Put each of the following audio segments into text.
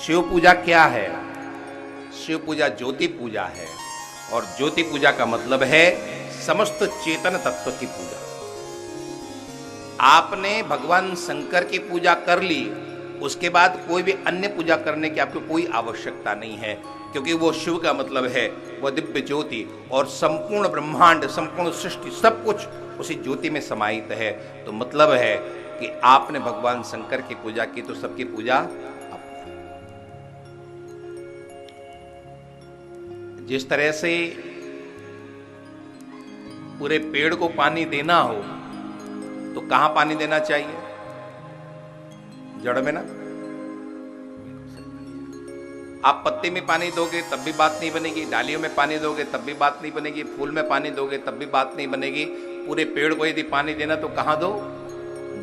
शिव पूजा क्या है? शिव पूजा ज्योति पूजा है, और ज्योति पूजा का मतलब है समस्त चेतन तत्व की पूजा। आपने भगवान शंकर की पूजा कर ली, उसके बाद कोई भी अन्य पूजा करने की आपको कोई आवश्यकता नहीं है, क्योंकि वो शिव का मतलब है वह दिव्य ज्योति, और संपूर्ण ब्रह्मांड, संपूर्ण सृष्टि, सब कुछ उसी ज्योति में समाहित है। तो मतलब है कि आपने भगवान शंकर की पूजा की तो सबकी पूजा अपनी। जिस तरह से पूरे पेड़ को पानी देना हो तो कहां पानी देना चाहिए? जड़ में ना। आप पत्ते में पानी दोगे तब भी बात नहीं बनेगी, डालियों में पानी दोगे तब भी बात नहीं बनेगी, फूल में पानी दोगे तब भी बात नहीं बनेगी। पूरे पेड़ को यदि पानी देना तो कहां दो?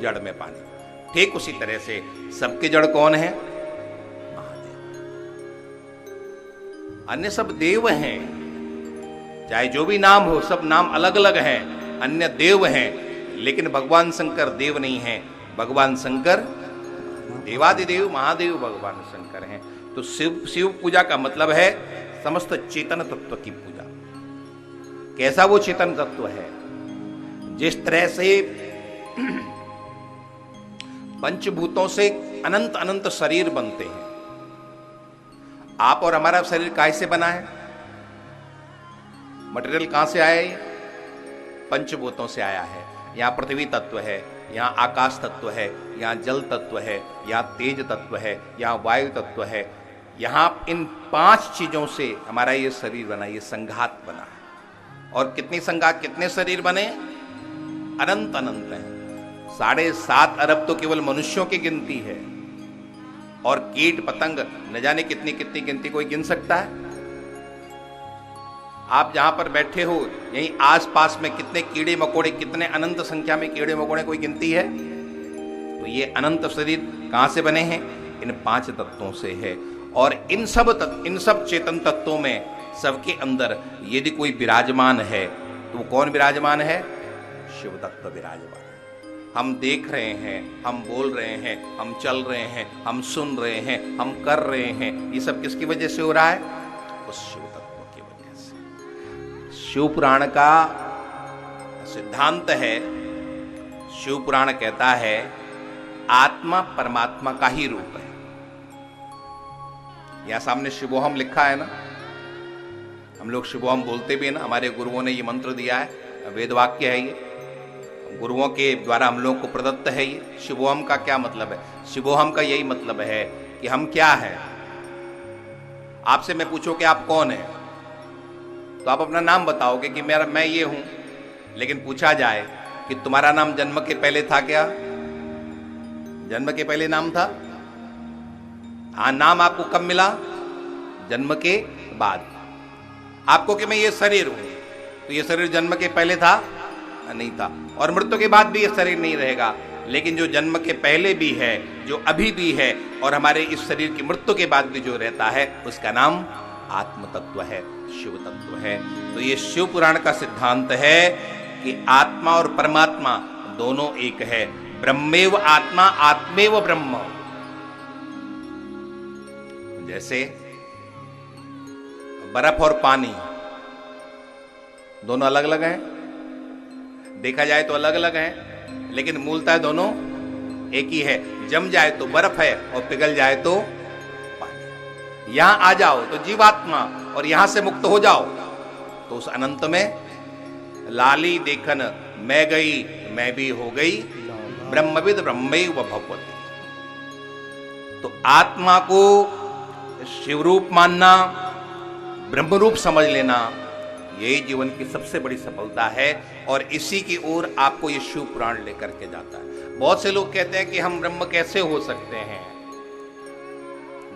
जड़ में पानी। ठीक उसी तरह से सबके जड़ कौन है? महादेव। अन्य सब देव हैं, चाहे जो भी नाम हो, सब नाम अलग अलग हैं, अन्य देव हैं, लेकिन भगवान शंकर देव नहीं है। भगवान शंकर देवादिदेव महादेव भगवान शंकर हैं। तो शिव पूजा का मतलब है समस्त चेतन तत्व की पूजा। कैसा वो चेतन तत्व है? जिस तरह से पंचभूतों से अनंत अनंत शरीर बनते हैं। आप और हमारा शरीर कैसे बना है? मटेरियल कहां से आया है? पंचभूतों से आया है। यहाँ पृथ्वी तत्व है, यहाँ आकाश तत्व है, यहाँ जल तत्व है, यहाँ तेज तत्व है, यहाँ वायु तत्व है। यहाँ इन 5 चीजों से हमारा ये शरीर बना, ये संघात बना है। और कितनी संघात, कितने शरीर बने? अनंत अनंत है। 7.5 अरब तो केवल मनुष्यों की गिनती है, और कीट पतंग न जाने कितनी कितनी गिनती कोई गिन सकता है? आप जहां पर बैठे हो यहीं आसपास में कितने कीड़े मकोड़े, कितने अनंत संख्या में कीड़े मकोड़े कोई गिनती है? तो ये अनंत शरीर कहां से बने हैं? इन 5 तत्वों से है। और इन सब चेतन तत्वों में सबके अंदर यदि कोई विराजमान है तो वो कौन विराजमान है? शिव तत्व विराजमान है। हम देख रहे हैं, हम बोल रहे हैं, हम चल रहे हैं, हम सुन रहे हैं, हम कर रहे हैं, ये सब किसकी वजह से हो रहा है? उस शिव तत्व की वजह से। शिव पुराण का सिद्धांत है, शिव पुराण कहता है आत्मा परमात्मा का ही रूप है। यहां सामने शिवोहम लिखा है ना, हम लोग शिवोहम बोलते भी है ना, हमारे गुरुओं ने ये मंत्र दिया है, वेद वाक्य है ये, गुरुओं के द्वारा हम लोग को प्रदत्त है ये। शिवोहम का क्या मतलब है? शिवोहम का यही मतलब है कि हम क्या है। आपसे मैं पूछूं कि आप कौन है, तो आप अपना नाम बताओगे कि मैं ये हूं। लेकिन पूछा जाए कि तुम्हारा नाम जन्म के पहले था क्या? जन्म के पहले नाम था? हाँ, नाम आपको कब मिला? जन्म के बाद। आपको कि मैं ये शरीर हूं, तो ये शरीर जन्म के पहले था? नहीं था। और मृत्यु के बाद भी ये शरीर नहीं रहेगा। लेकिन जो जन्म के पहले भी है, जो अभी भी है, और हमारे इस शरीर की मृत्यु के बाद भी जो रहता है, उसका नाम आत्म तत्व है, शिव तत्व है। तो ये शिव पुराण का सिद्धांत है कि आत्मा और परमात्मा दोनों एक है। ब्रह्मेव आत्मा आत्मेव ब्रह्म। जैसे बर्फ और पानी दोनों अलग अलग हैं, देखा जाए तो अलग अलग हैं, लेकिन मूलतः दोनों एक ही है। जम जाए तो बर्फ है और पिघल जाए तो पानी। यहां आ जाओ तो जीवात्मा, और यहां से मुक्त हो जाओ तो उस अनंत में लाली देखन मैं गई, मैं भी हो गई ब्रह्मविद ब्रह्मैव भवति। तो आत्मा को शिवरूप मानना, ब्रह्मरूप समझ लेना, यही जीवन की सबसे बड़ी सफलता है। और इसी की ओर आपको ये शिव पुराण लेकर के जाता है। बहुत से लोग कहते हैं कि हम ब्रह्म कैसे हो सकते हैं?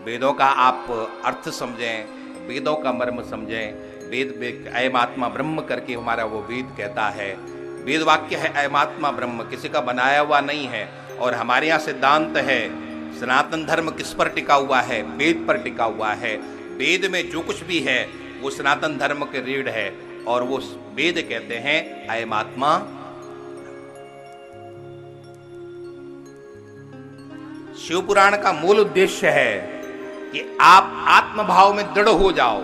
वेदों का आप अर्थ समझें, वेदों का मर्म समझें। वेद अयम आत्मा ब्रह्म करके हमारा वो वेद कहता है। वेद वाक्य है अयम आत्मा ब्रह्म, किसी का बनाया हुआ नहीं है। और हमारे यहाँ सिद्धांत है, सनातन धर्म किस पर टिका हुआ है? वेद पर टिका हुआ है। वेद में जो कुछ भी है वो सनातन धर्म के रीढ़ है, और वो वेद कहते हैं अयम आत्मा। शिव पुराण का मूल उद्देश्य है कि आप आत्मभाव में दृढ़ हो जाओ।